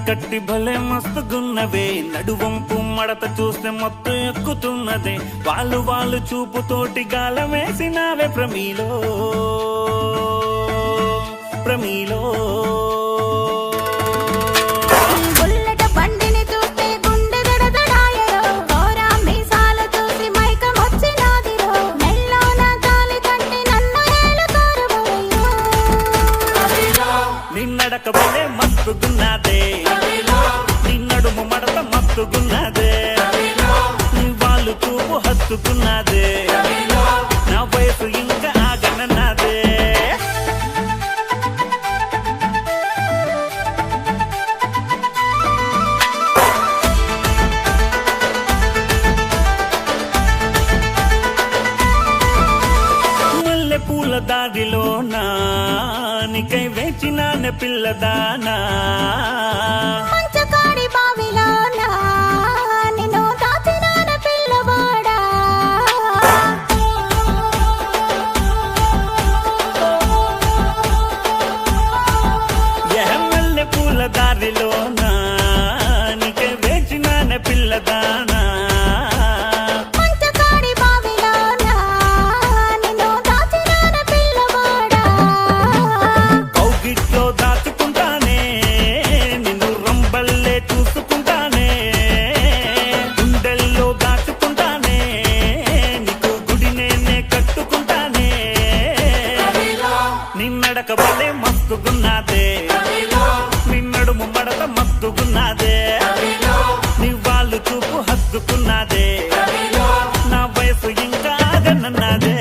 కట్టి భలే మస్తుగున్నవే, నడువంపు మడత చూస్తే మొత్తం ఎక్కుతున్నదే, వాళ్ళు చూపుతోటి గాలం వేసినావే ప్రమీలో ప్రమీలో. నిన్నడక భలే మస్తుగున్నదే, నీ నడుము మడత మస్తుగున్నదే, నీ వాళ్ళు చూపు హత్తుకున్నదే, నా వయసు ఇంకా ఆగనన్నదే. మల్లె పూల దారిలోనా నీకై వేచినానే పిల్లదానా, మంచకాడి బావిలోనా నిన్ను దాచినానే పిల్లవాడా. మల్లె పూల దారిలోనా నీకై వేచినానే పిల్లదానా, నిన్నడక భలే మస్తుగున్నదే, నిన్నడుము మడత మస్తుగున్నదే, నీ వాళ్ళు చూపు హత్తుకున్నదే, నా వయసు ఇంకా ఆగనన్నదే.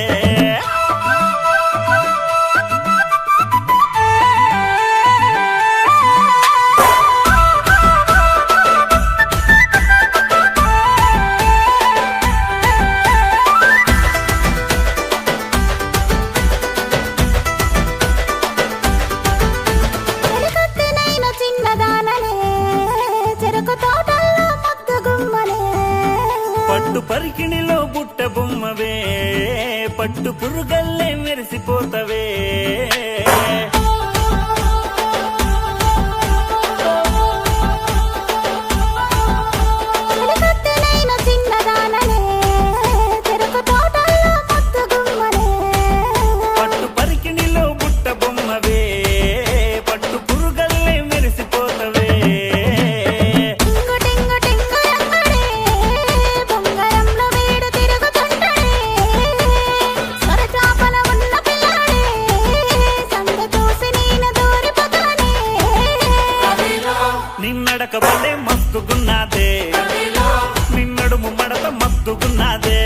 పట్టు పరికిణిలో బుట్ట బొమ్మవే, పట్టు పురుగల్లే మెరిసిపోతవే, పట్టు పరికిణిలో బుట్ట బొమ్మవే, పట్టు పురుగల్లే మెరిసిపోతవే, నిన్నడక భలే మస్తుగున్నదే, నిన్నడుము మడత మస్తుగున్నదే,